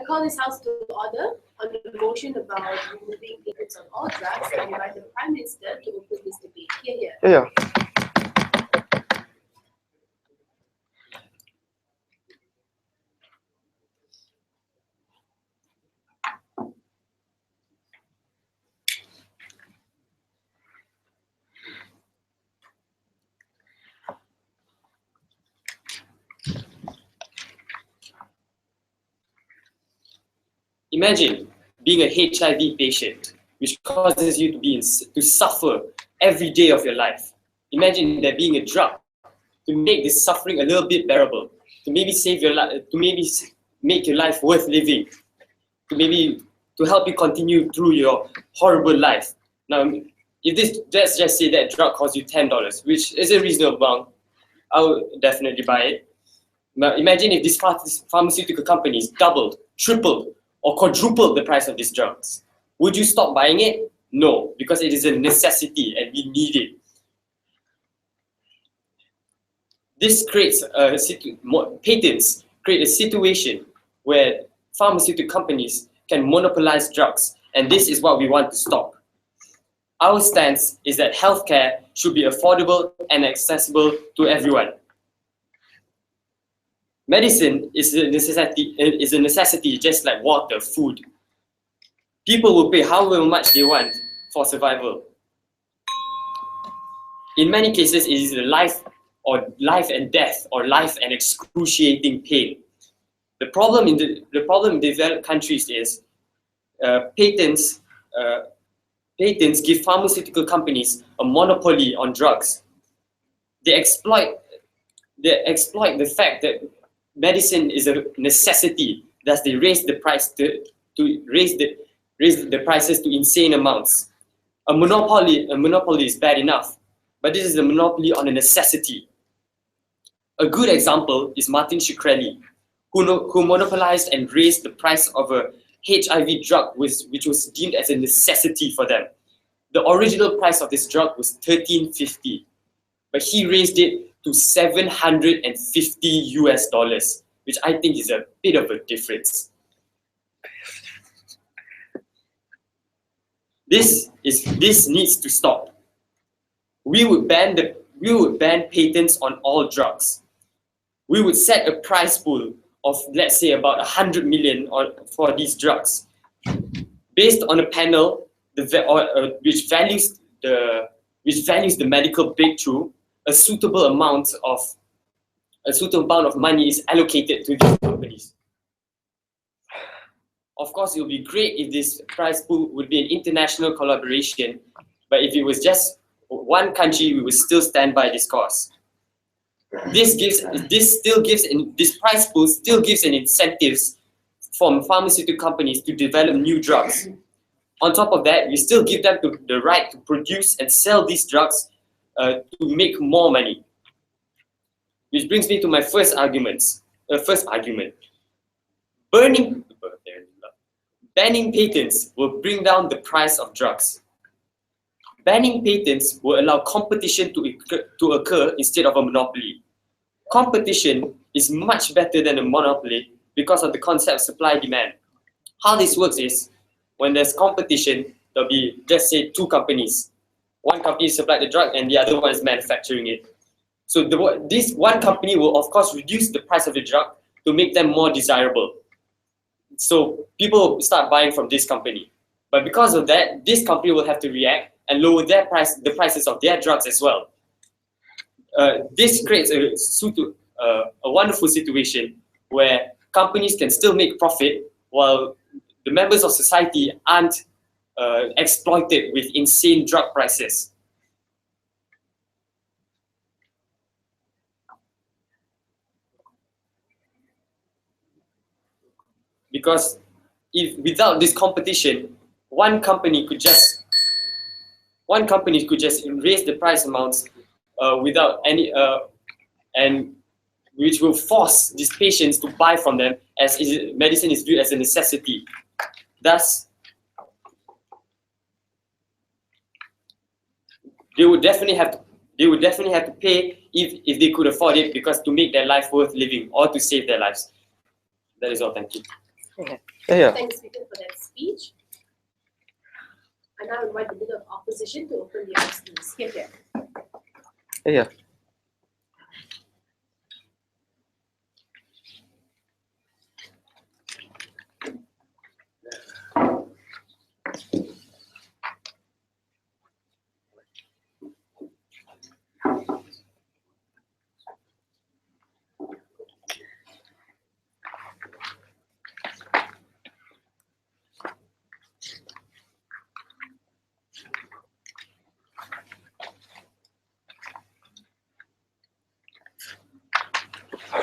I call this House to order on the motion about removing limits on all drugs and invite the Prime Minister to open this debate. Here. Yeah. Imagine being a HIV patient, which causes you to suffer every day of your life. Imagine there being a drug to make this suffering a little bit bearable, to maybe save your life, to maybe make your life worth living, to help you continue through your horrible life. Now, let's just say that drug costs you $10, which is a reasonable amount, I would definitely buy it. Now, imagine if these pharmaceutical companies doubled, tripled, or quadrupled the price of these drugs. Would you stop buying it? No, because it is a necessity and we need it. This creates patents create a situation where pharmaceutical companies can monopolize drugs, and this is what we want to stop. Our stance is that healthcare should be affordable and accessible to everyone. Medicine is a necessity just like water, food. People will pay however much they want for survival. In many cases, it is life and death, or life and excruciating pain. The problem in developed countries is patents give pharmaceutical companies a monopoly on drugs. They exploit the fact that medicine is a necessity, thus they raise the price raise the prices to insane amounts. A monopoly is bad enough, but this is a monopoly on a necessity. A good example is Martin Shkreli, who monopolized and raised the price of a HIV drug which was deemed as a necessity for them. The original price of this drug was $13.50, but he raised it to $750 US, which I think is a bit of a difference. This needs to stop. We would ban patents on all drugs. We would set a price pool of, let's say, about 100 million for these drugs, based on a panel which values the medical breakthrough. A suitable amount of money is allocated to these companies. Of course, it would be great if this prize pool would be an international collaboration, but if it was just one country, we would still stand by this cause. This prize pool still gives an incentives from pharmaceutical companies to develop new drugs. On top of that, we still give them the right to produce and sell these drugs to make more money. Which brings me to my first argument. Banning patents will bring down the price of drugs. Banning patents will allow competition to occur instead of a monopoly. Competition is much better than a monopoly because of the concept of supply-demand. How this works is, when there's competition, there'll be, let's say, two companies. One company supplies the drug and the other one is manufacturing it. So this one company will, of course, reduce the price of the drug to make them more desirable. So people start buying from this company. But because of that, this company will have to react and lower the prices of their drugs as well. This creates a wonderful situation where companies can still make profit while the members of society aren't exploited with insane drug prices. Because without this competition, one company could just raise the price amounts without any and which will force these patients to buy from them, as medicine is viewed as a necessity. Thus, they would definitely have to pay if they could afford it, because to make their life worth living or to save their lives. That is all. Thank you. Yeah. Thanks, Speaker, for that speech. I now invite the Leader of Opposition to open the House, please. Here. Yeah.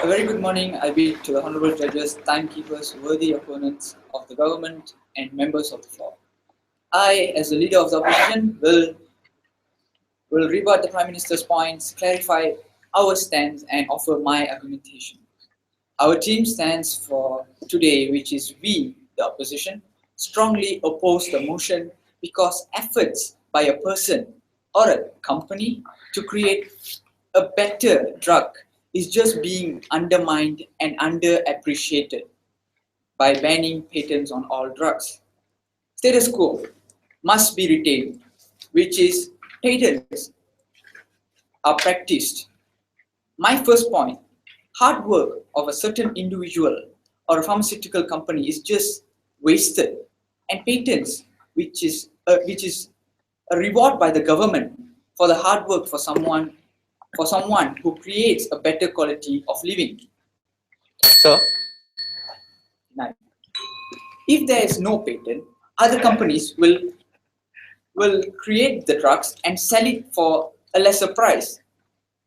A very good morning, I bid to the honourable judges, timekeepers, worthy opponents of the government, and members of the floor. I, as the leader of the opposition, will rebut the Prime Minister's points, clarify our stance, and offer my argumentation. Our team stands for today, which is we, the opposition, strongly oppose the motion because efforts by a person or a company to create a better drug is just being undermined and underappreciated by banning patents on all drugs. Status quo must be retained, which is patents are practiced. My first point, hard work of a certain individual or a pharmaceutical company is just wasted, and patents, which is a reward by the government for the hard work for someone who creates a better quality of living. Sir? Now, if there is no patent, other companies will create the drugs and sell it for a lesser price.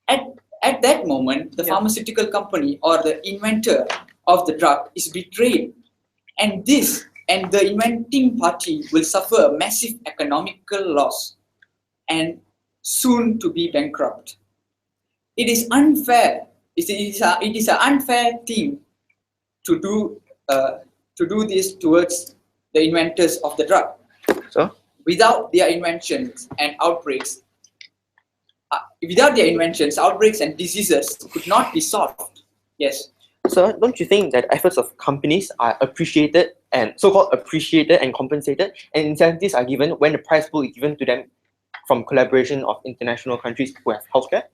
At that moment, the pharmaceutical company or the inventor of the drug is betrayed, and the inventing party will suffer a massive economical loss and soon to be bankrupt. It is unfair. It is an unfair thing to do this towards the inventors of the drug. Sir? Without their inventions and outbreaks, and diseases could not be solved. Yes. Sir, don't you think that efforts of companies are appreciated and so-called appreciated and compensated, and incentives are given when the prize pool is given to them from collaboration of international countries who have healthcare?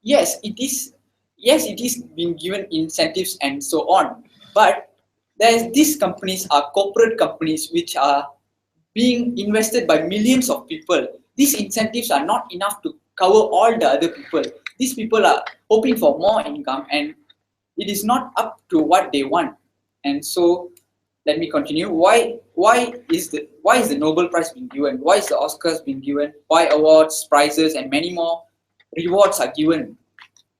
Yes, it is. Yes, it is being given incentives and so on. But these companies are corporate companies which are being invested by millions of people. These incentives are not enough to cover all the other people. These people are hoping for more income, and it is not up to what they want. And so, let me continue. Why is the Nobel Prize being given? Why is the Oscars being given? Why awards, prizes, and many more rewards are given?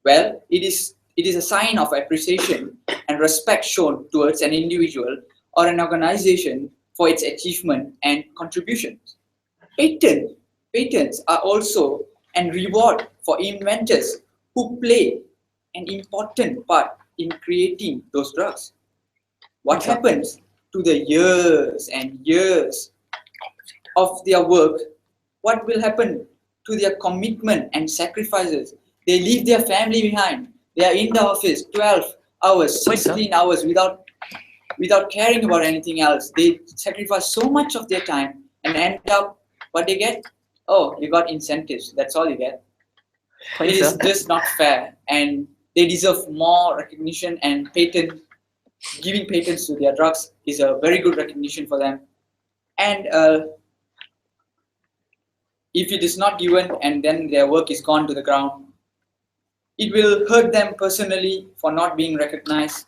Well, it is a sign of appreciation and respect shown towards an individual or an organization for its achievement and contributions. Patents are also a reward for inventors who play an important part in creating those drugs. What happens to the years and years of their work? What will happen to their commitment and sacrifices? They leave their family behind. They are in the office 12 hours, 16 hours without caring about anything else. They sacrifice so much of their time and end up, what they get? Oh, you got incentives. That's all you get. It is just not fair, and they deserve more recognition, and giving patents to their drugs is a very good recognition for them. And if it is not given and then their work is gone to the ground, it will hurt them personally for not being recognized.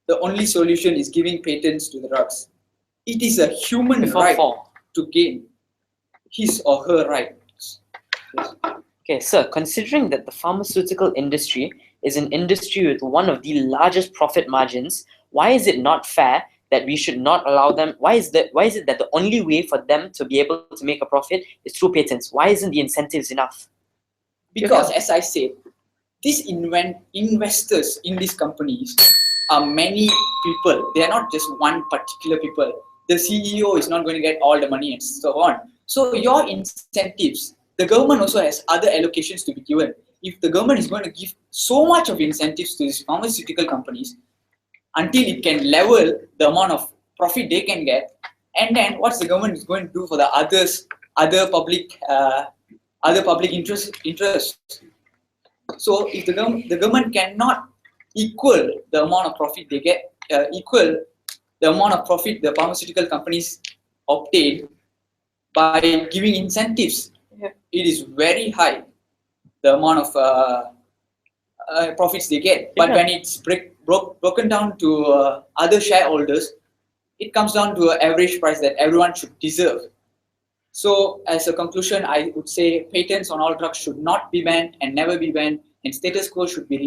The only solution is giving patents to the drugs. It is a human right to gain his or her rights. Yes. Okay, sir, considering that the pharmaceutical industry is an industry with one of the largest profit margins, why is it not fair that we should not allow them? Why is it that the only way for them to be able to make a profit is through patents? Why isn't the incentives enough? Because, as I said, these investors in these companies are many people. They are not just one particular people. The CEO is not going to get all the money and so on. So your incentives, the government also has other allocations to be given. If the government is going to give so much of incentives to these pharmaceutical companies, until it can level the amount of profit they can get. And then what's the government is going to do for the other public interests? So if the government cannot equal the amount of profit they get, equal the amount of profit the pharmaceutical companies obtain by giving incentives, it is very high, the amount of profits they get. But when it's broken down to other shareholders, it comes down to an average price that everyone should deserve. So as a conclusion, I would say patents on all drugs should not be banned and never be banned, and status quo should be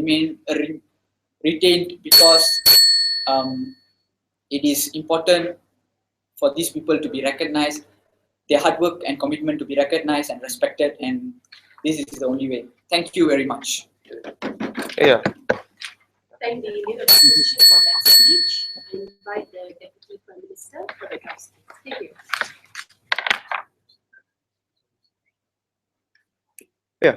retained, because it is important for these people to be recognized, their hard work and commitment to be recognized and respected, and this is the only way. Thank you very much. Yeah. Thank the Leader of the Opposition for that speech. I invite the Deputy Prime Minister for the draft speech. Thank you. Yeah.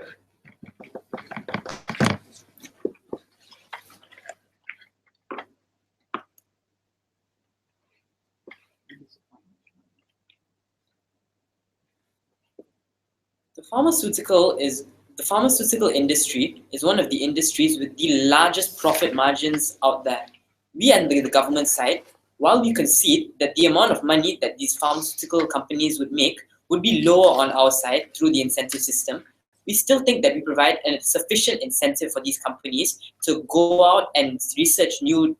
The pharmaceutical industry is one of the industries with the largest profit margins out there. We and the government side, while we concede that the amount of money that these pharmaceutical companies would make would be lower on our side through the incentive system, we still think that we provide a sufficient incentive for these companies to go out and research new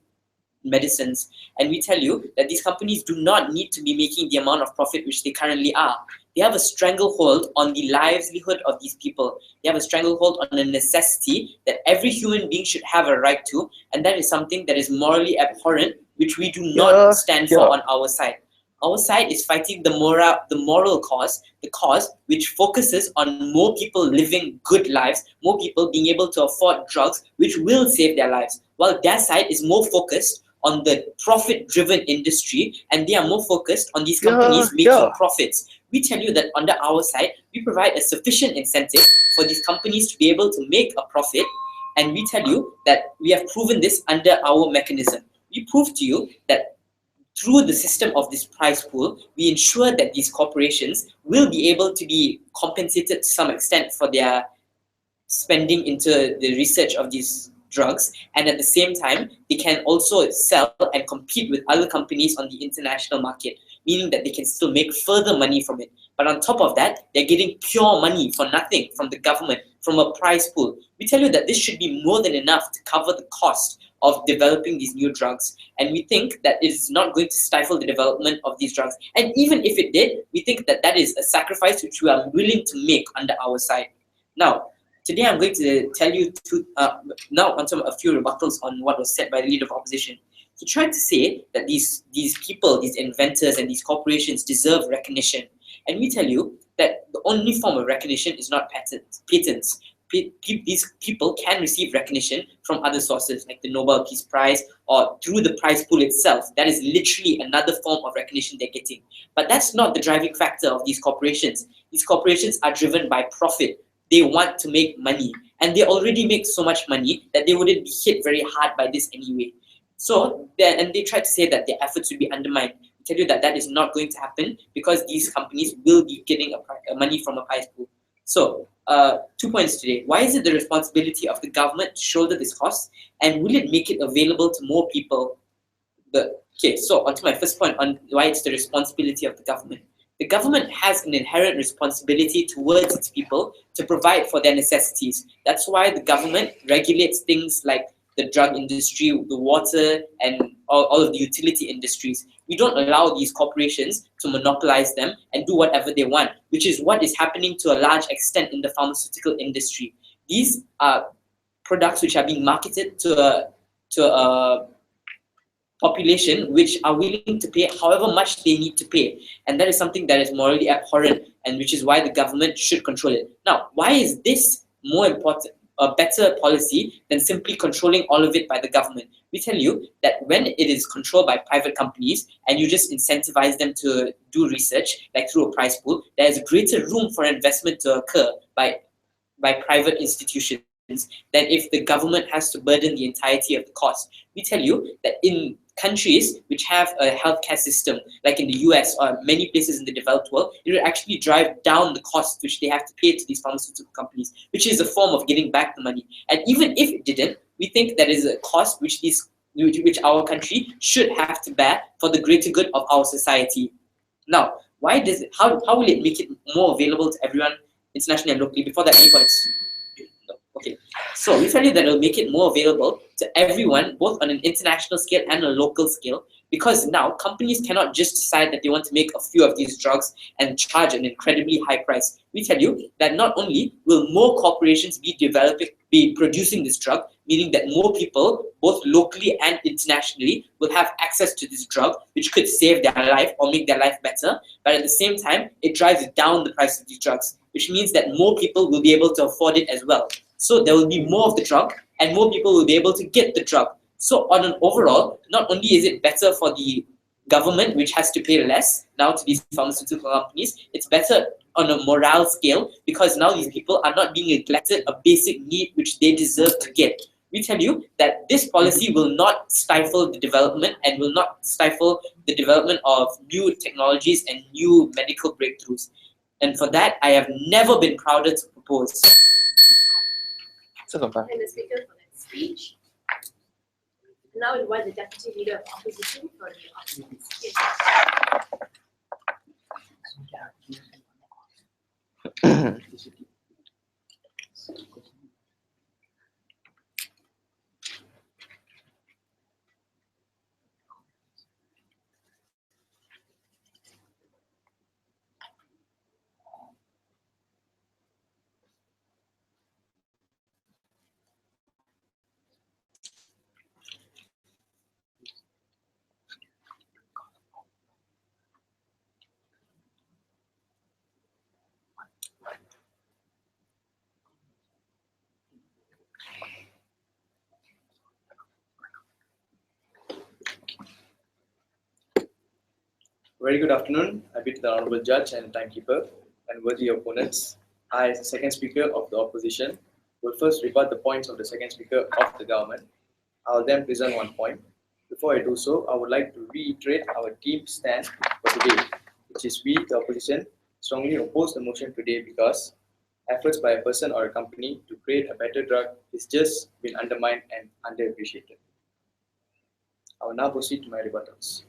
medicines. And we tell you that these companies do not need to be making the amount of profit which they currently are. They have a stranglehold on the livelihood of these people. They have a stranglehold on a necessity that every human being should have a right to, and that is something that is morally abhorrent, which we do not stand for on our side. Our side is fighting the moral cause, the cause which focuses on more people living good lives, more people being able to afford drugs which will save their lives, while their side is more focused on the profit-driven industry, and they are more focused on these companies making profits. We tell you that under our side, we provide a sufficient incentive for these companies to be able to make a profit, and we tell you that we have proven this under our mechanism. We prove to you that through the system of this prize pool, we ensure that these corporations will be able to be compensated to some extent for their spending into the research of these drugs, and at the same time, they can also sell and compete with other companies on the international market, meaning that they can still make further money from it. But on top of that, they're getting pure money for nothing from the government, from a prize pool. We tell you that this should be more than enough to cover the cost of developing these new drugs, and we think that it is not going to stifle the development of these drugs. And even if it did, we think that that is a sacrifice which we are willing to make under our side. Now, today I'm going to tell you now onto a few rebuttals on what was said by the Leader of Opposition. He tried to say that these people, these inventors and these corporations deserve recognition. And we tell you that the only form of recognition is not patents. These people can receive recognition from other sources like the Nobel Peace Prize or through the prize pool itself. That is literally another form of recognition they're getting. But that's not the driving factor of these corporations. These corporations are driven by profit. They want to make money, and they already make so much money that they wouldn't be hit very hard by this anyway. So, they try to say that their efforts would be undermined. I tell you that that is not going to happen because these companies will be getting money from a prize pool. So, 2 points today. Why is it the responsibility of the government to shoulder this cost, and will it make it available to more people? Okay, so onto my first point on why it's the responsibility of the government. The government has an inherent responsibility towards its people to provide for their necessities. That's why the government regulates things like the drug industry, the water, and all of the utility industries. We don't allow these corporations to monopolize them and do whatever they want, which is what is happening to a large extent in the pharmaceutical industry. These are products which are being marketed to a population which are willing to pay however much they need to pay, and that is something that is morally abhorrent, and which is why the government should control it. Now, why is this more important, a better policy than simply controlling all of it by the government? We tell you that when it is controlled by private companies and you just incentivize them to do research, like through a prize pool, there is greater room for investment to occur by private institutions. than if the government has to burden the entirety of the cost. We tell you that in countries which have a healthcare system, like in the US or many places in the developed world, it will actually drive down the cost which they have to pay to these pharmaceutical companies, which is a form of getting back the money. And even if it didn't, we think that is a cost which our country should have to bear for the greater good of our society. Now, how will it make it more available to everyone internationally and locally? Before that, any points? No. Okay. So we tell you that it will make it more available to everyone, both on an international scale and a local scale, because now companies cannot just decide that they want to make a few of these drugs and charge an incredibly high price. We tell you that not only will more corporations be producing this drug, meaning that more people, both locally and internationally, will have access to this drug, which could save their life or make their life better. But at the same time, it drives down the price of these drugs, which means that more people will be able to afford it as well. So there will be more of the drug, and more people will be able to get the drug. So on an overall, not only is it better for the government, which has to pay less now to these pharmaceutical companies, it's better on a morale scale, because now these people are not being neglected a basic need which they deserve to get. We tell you that this policy will not stifle the development and will not stifle the development of new technologies and new medical breakthroughs. And for that, I have never been prouder to propose. And the speaker for that speech. Now invite the Deputy Leader of Opposition for the arguments. Yes. Very good afternoon. I bid the Honorable Judge and Timekeeper and worthy opponents. I, as the second speaker of the opposition, will first rebut the points of the second speaker of the government. I will then present one point. Before I do so, I would like to reiterate our team's stand for today, which is we, the opposition, strongly oppose the motion today because efforts by a person or a company to create a better drug is just been undermined and underappreciated. I will now proceed to my rebuttals.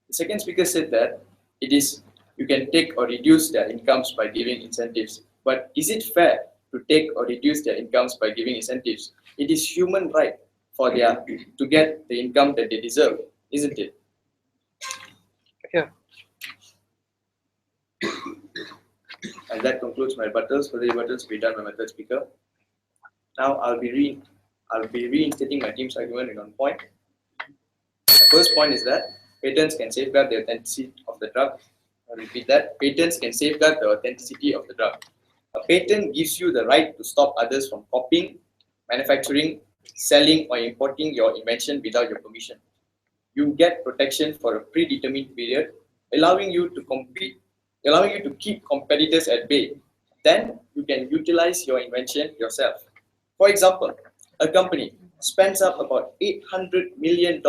The second speaker said that you can take or reduce their incomes by giving incentives. But is it fair to take or reduce their incomes by giving incentives? It is human right for to get the income that they deserve, isn't it? Yeah. And that concludes my rebuttals. For the rebuttals, be done by my third speaker. Now I'll be reinstating my team's argument in one point. The first point is that patents can safeguard the authenticity of the drug. I'll repeat that. Patents can safeguard the authenticity of the drug. A patent gives you the right to stop others from copying, manufacturing, selling, or importing your invention without your permission. You get protection for a predetermined period, allowing you to keep competitors at bay. Then you can utilize your invention yourself. For example, a company spends up about $800 million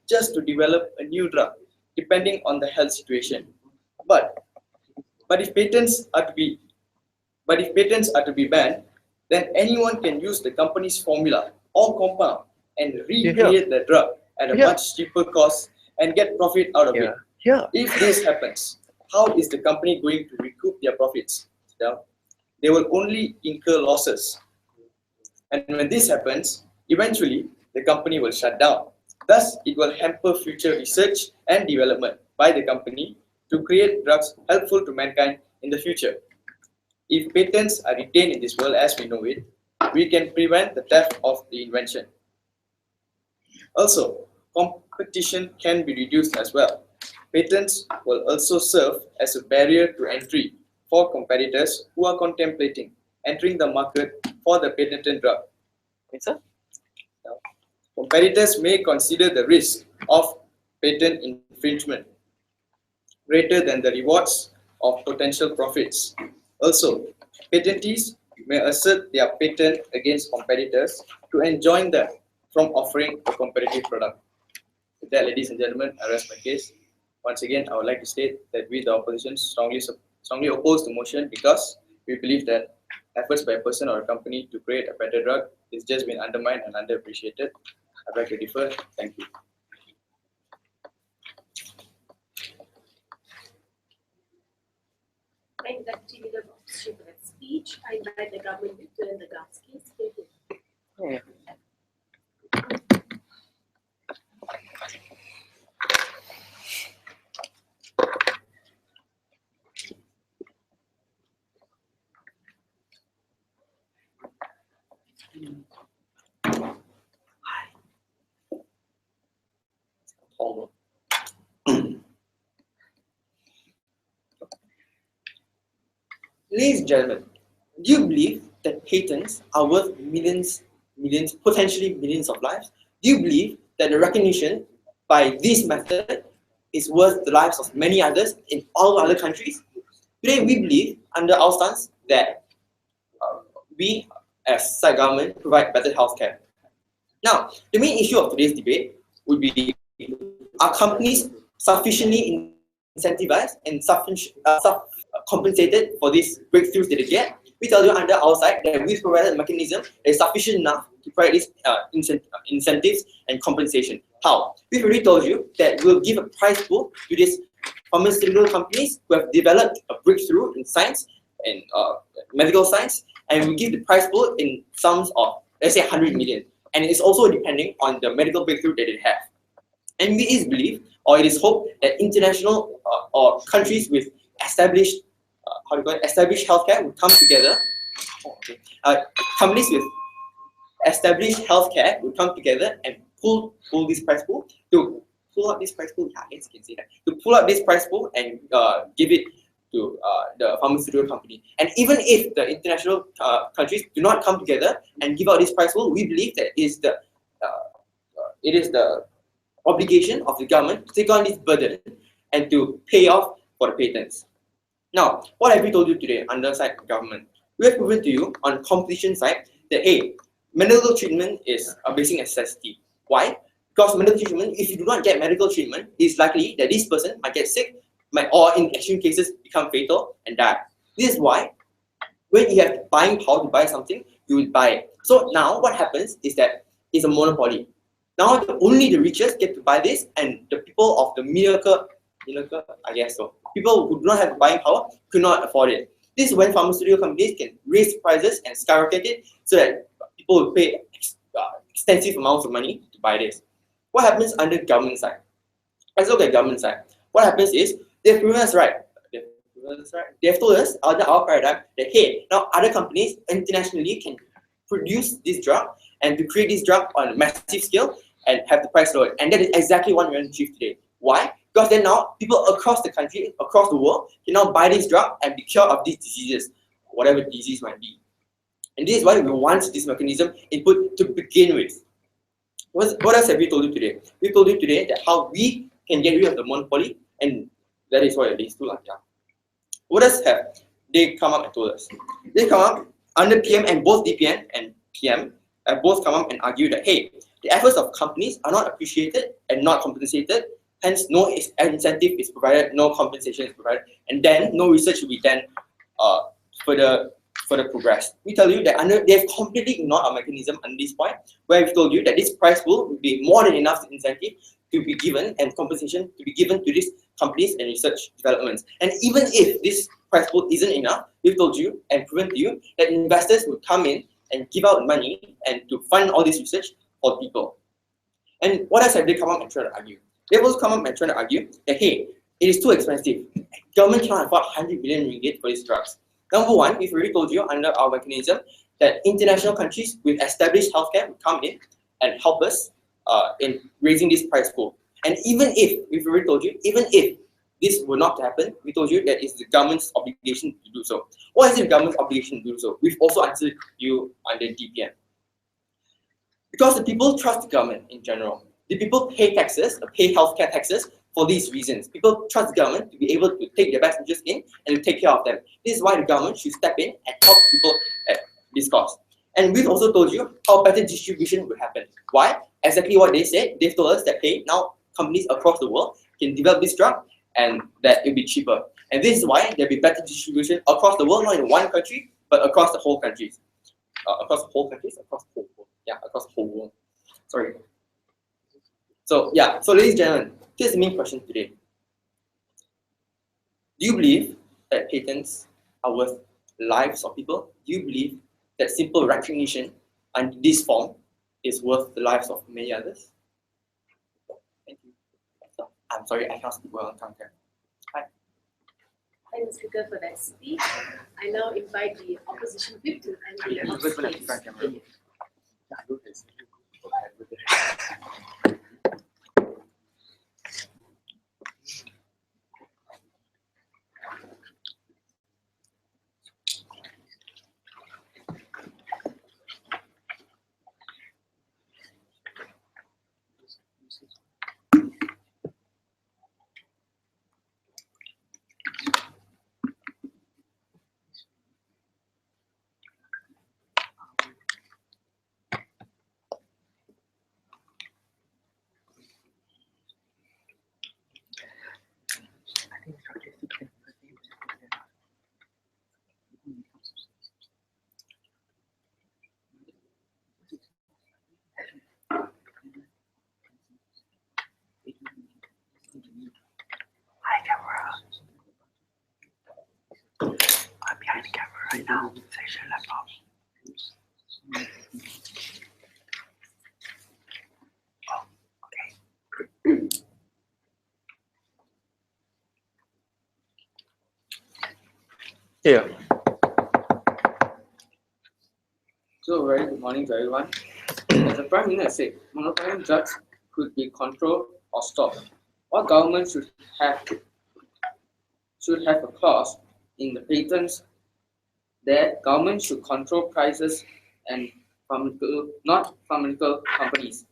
just to develop a new drug, depending on the health situation. But if patents are to be banned, then anyone can use the company's formula or compound and recreate the drug at a much cheaper cost and get profit out of it. If this happens, how is the company going to recoup their profits? They will only incur losses. And when this happens, eventually the company will shut down. Thus, it will hamper future research and development by the company to create drugs helpful to mankind in the future. If patents are retained in this world as we know it, we can prevent the theft of the invention. Also, competition can be reduced as well. Patents will also serve as a barrier to entry for competitors who are contemplating entering the market for the patented drug. Competitors may consider the risk of patent infringement greater than the rewards of potential profits. Also, patentees may assert their patent against competitors to enjoin them from offering a competitive product. With that, ladies and gentlemen, I rest my case. Once again, I would like to state that we, the opposition, strongly oppose the motion because we believe that efforts by a person or a company to create a better drug is just been undermined and underappreciated. I'd like to defer. Thank you. Thank the leader of that speech. I invite the government to turn the gas case. Thank you. Yeah. Ladies and gentlemen, do you believe that patents are worth millions, potentially millions of lives? Do you believe that the recognition by this method is worth the lives of many others in all other countries? Today, we believe, under our stance, that we, as side government, provide better healthcare. Now, the main issue of today's debate would be: are companies sufficiently incentivized and compensated for these breakthroughs that they get? We tell you under our side that we've provided a mechanism that is sufficient enough to provide these incentives and compensation. How? We've already told you that we'll give a prize pool to these pharmaceutical companies who have developed a breakthrough in science and medical science, and we give the prize pool in sums of, let's say, 100 million. And it's also depending on the medical breakthrough that they have. And we is believe, or it is hoped, that international or countries with established established healthcare would come together. Companies with established healthcare would come together and pull this prize pool to pull out this prize pool. Yeah, I guess you can say that, to pull out this prize pool and give it to the pharmaceutical company. And even if the international countries do not come together and give out this prize pool, we believe that it is the obligation of the government to take on this burden and to pay off for the patents. Now, what have we told you today under side government? We have proven to you on competition side that, hey, medical treatment is a basic necessity. Why? Because medical treatment, if you do not get medical treatment, it's likely that this person might get sick, or in extreme cases become fatal and die. This is why when you have buying power to buy something, you will buy it. So now what happens is that it's a monopoly. Now only the richest get to buy this, and the people of the middle, I guess so, people who do not have buying power could not afford it. This is when pharmaceutical companies can raise prices and skyrocket it so that people will pay extensive amounts of money to buy this. What happens under government side? Let's look at government side. What happens is they've proven us right. They've told us under our paradigm that, hey, now other companies internationally can produce this drug and to create this drug on a massive scale and have the price lowered. And that is exactly what we're going to achieve today. Why? Because then now people across the country, across the world, can now buy this drug and be cured of these diseases, whatever disease might be. And this is why we want this mechanism input to begin with. What else have we told you today? We told you today that how we can get rid of the monopoly, and that is what it leads to. What else have they come up and told us? They come up under PM, and both DPN and PM have both come up and argued that, hey, the efforts of companies are not appreciated and not compensated, hence no incentive is provided, no compensation is provided, and then no research will be done further progress. We tell you that they have completely ignored our mechanism on this point, where we've told you that this price pool would be more than enough incentive to be given and compensation to be given to these companies and research developments. And even if this price pool isn't enough, we've told you and proven to you that investors would come in and give out money and to fund all this research for people. And what else have they come up and tried to argue? They've also come up and tried to argue that, hey, it is too expensive. Government cannot afford 100 billion ringgit for these drugs. Number one, we've already told you under our mechanism that international countries with established healthcare will come in and help us in raising this price pool. And even if, we've already told you, even if this were not to happen, we told you that it's the government's obligation to do so. What is the government's obligation to do so? We've also answered you under DPN. Because the people trust the government in general. The people pay taxes, pay healthcare taxes for these reasons. People trust the government to be able to take their best interest in and to take care of them. This is why the government should step in and help people at this cost. And we've also told you how better distribution will happen. Why? Exactly what they said. They've told us that, hey, now companies across the world can develop this drug and that it'll be cheaper. And this is why there'll be better distribution across the world, not in one country, but across the whole countries. Across the whole countries? Across the whole world. Yeah, across the whole world. Sorry. So yeah, so ladies and gentlemen, here's the main question today. Do you believe that patents are worth lives of people? Do you believe that simple recognition under this form is worth the lives of many others? Thank you. So, I'm sorry, I can't speak well on camera. Hi. Thank the speaker for that speech. I now invite the opposition whip to end the opposition. I'm behind the camera right now. Session laptop. Oh, okay. Yeah. So very good morning to everyone. As the Prime Minister said, monopoly drugs could be controlled or stopped. What government should have a clause in the patents that government should control prices and not pharmaceutical companies.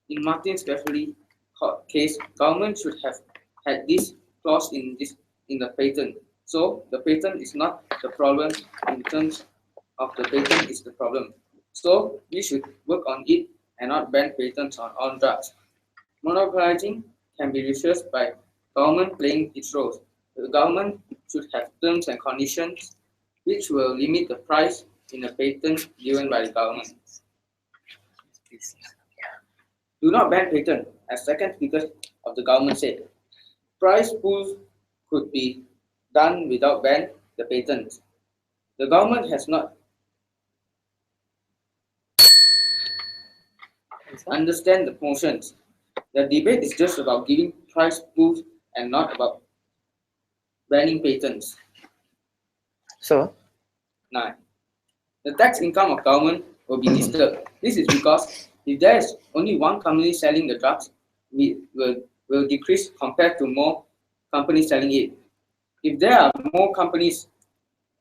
In Martin Scaffley case, government should have had this clause in the patent. So the patent is not the problem in terms of the patent is the problem. So we should work on it and not ban patents on all drugs. Monopolizing can be reversed by government playing its roles. The government should have terms and conditions which will limit the price in a patent given by the government. Do not ban patent, as second speaker of the government said. Price pools could be done without ban the patents. The government has not understand the motions. The debate is just about giving price pools and not about banning patents. So 9. The tax income of government will be disturbed. This is because if there is only one company selling the drugs, we will decrease compared to more companies selling it. If there are more companies,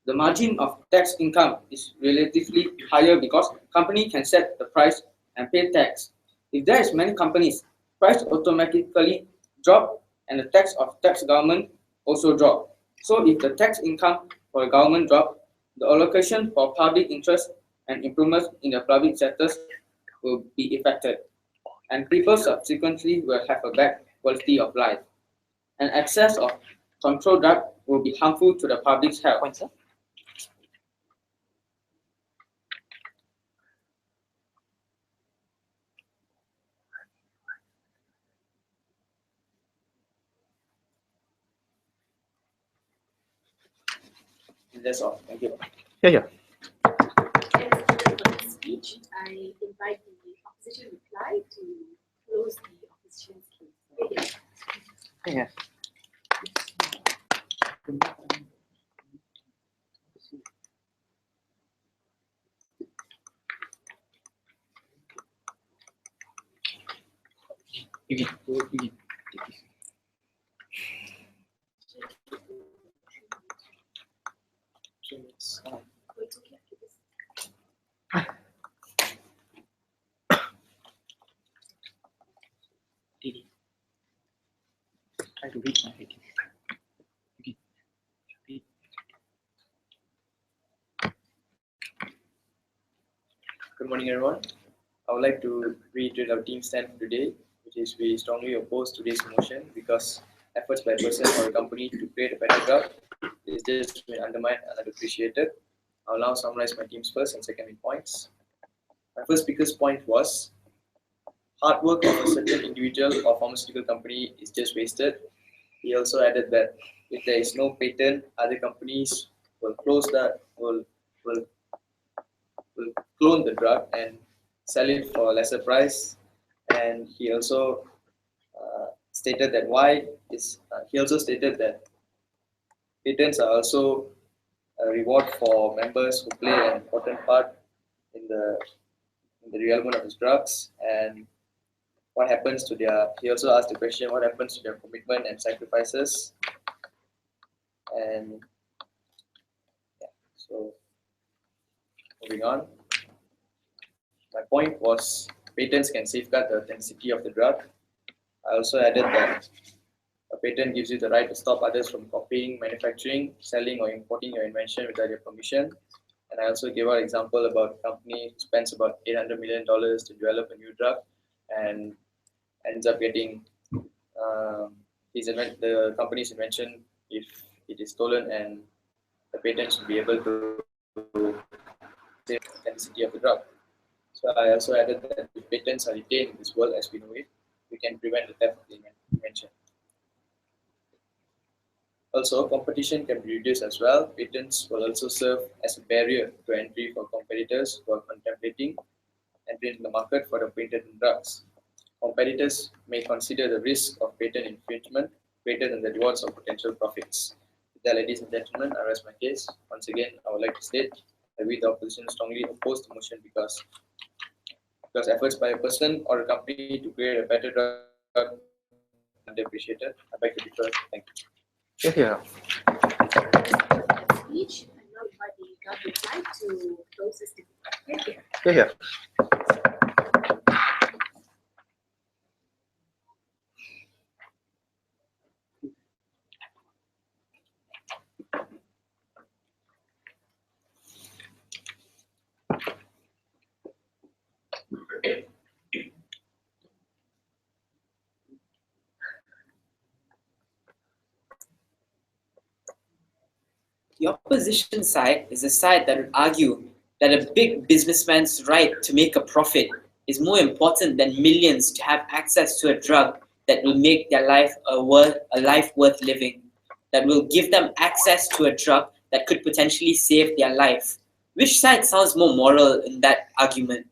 the margin of tax income is relatively higher because company can set the price and pay tax. If there is many companies, price automatically drop and the tax of tax government also drop. So if the tax income for the government drop, the allocation for public interest and improvements in the public sectors will be affected, and people subsequently will have a bad quality of life. And excess of controlled drug will be harmful to the public's health. Pointer? And that's all. Thank you. yeah. For this speech, I invite the opposition reply to close the opposition's case. Yeah. Try to read my writing. Okay. Good morning, everyone. I would like to reiterate our team stand for today, which is we strongly oppose today's motion because efforts by a person or a company to create a better drug is just been undermined and unappreciated. I'll now summarize my team's first and second points. My first speaker's point was hard work of a certain individual or pharmaceutical company is just wasted. He also added that if there is no patent, other companies will will clone the drug and sell it for a lesser price. And he also stated that patents are also a reward for members who play an important part in the development of his drugs. And what happens to their? He also asked the question: what happens to their commitment and sacrifices? And yeah, so moving on. My point was patents can safeguard the authenticity of the drug. I also added that a patent gives you the right to stop others from copying, manufacturing, selling, or importing your invention without your permission. And I also gave an example about a company who spends about $800 million to develop a new drug and ends up getting the company's invention if it is stolen, and the patent should be able to save the authenticity of the drug. So I also added that if patents are retained in this world as we know it, we can prevent the theft of the invention. Also, competition can be reduced as well. Patents will also serve as a barrier to entry for competitors who are contemplating entering the market for the patented drugs. Competitors may consider the risk of patent infringement greater than the rewards of potential profits. With that, ladies and gentlemen, I rest my case. Once again, I would like to state that we, the opposition, strongly oppose the motion because efforts by a person or a company to create a better drug are underappreciated. I beg to differ. Thank you. Yeah. Speech, and now invite the government side to close this debate. Yeah. The opposition side is the side that would argue that a big businessman's right to make a profit is more important than millions to have access to a drug that will make their life a life worth living, that will give them access to a drug that could potentially save their life. Which side sounds more moral in that argument?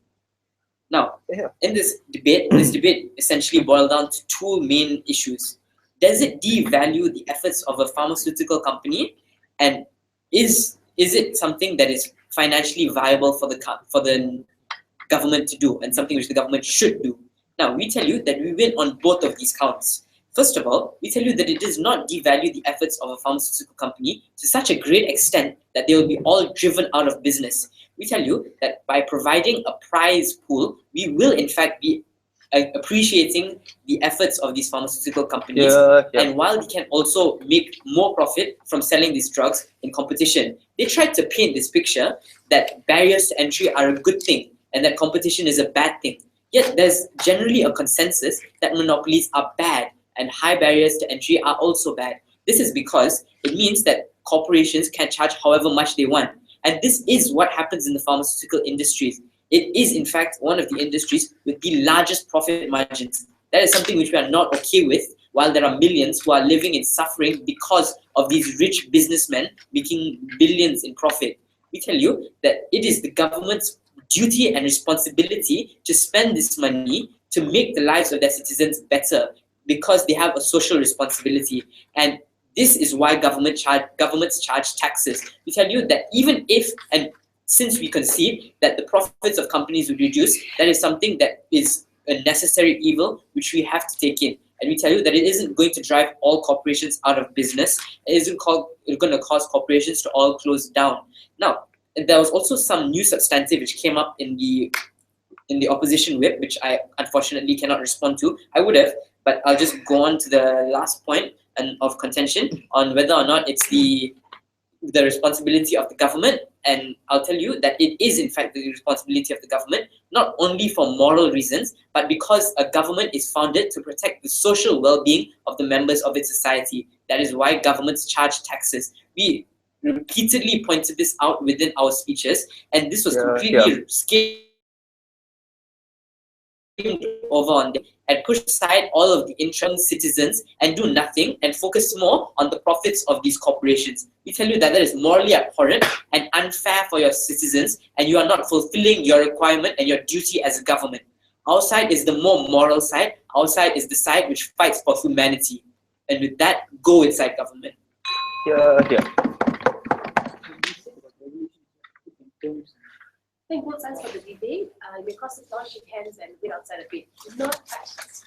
Now, in this debate essentially boiled down to two main issues. Does it devalue the efforts of a pharmaceutical company, and is it something that is financially viable for the government to do, and something which the government should do? Now, we tell you that we win on both of these counts. First of all, we tell you that it does not devalue the efforts of a pharmaceutical company to such a great extent that they will be all driven out of business. We tell you that by providing a prize pool, we will in fact be appreciating the efforts of these pharmaceutical companies, and while they can also make more profit from selling these drugs in competition. They tried to paint this picture that barriers to entry are a good thing and that competition is a bad thing. Yet there's generally a consensus that monopolies are bad and high barriers to entry are also bad. This is because it means that corporations can charge however much they want. And this is what happens in the pharmaceutical industries. It is, in fact, one of the industries with the largest profit margins. That is something which we are not okay with, while there are millions who are living in suffering because of these rich businessmen making billions in profit. We tell you that it is the government's duty and responsibility to spend this money to make the lives of their citizens better, because they have a social responsibility. And this is why governments charge taxes. We tell you that even if, and since we concede that the profits of companies will reduce, that is something that is a necessary evil which we have to take in. And we tell you that it isn't going to drive all corporations out of business. It isn't going to cause corporations to all close down. Now, there was also some new substantive which came up in the opposition whip, which I unfortunately cannot respond to. I would have, but I'll just go on to the last point. of contention on whether or not it's the responsibility of the government, and I'll tell you that it is in fact the responsibility of the government, not only for moral reasons, but because a government is founded to protect the social well-being of the members of its society. That is why governments charge taxes. We repeatedly pointed this out within our speeches, and this was completely scaled over on them and push aside all of the interest citizens and do nothing and focus more on the profits of these corporations. We tell you that that is morally abhorrent and unfair for your citizens, and you are not fulfilling your requirement and your duty as a government. Our side is the more moral side. Our side is the side which fights for humanity. And with that, go inside government. Thank both sides for the debate. You may cross the floor, shake hands, and wait outside a bit. No questions.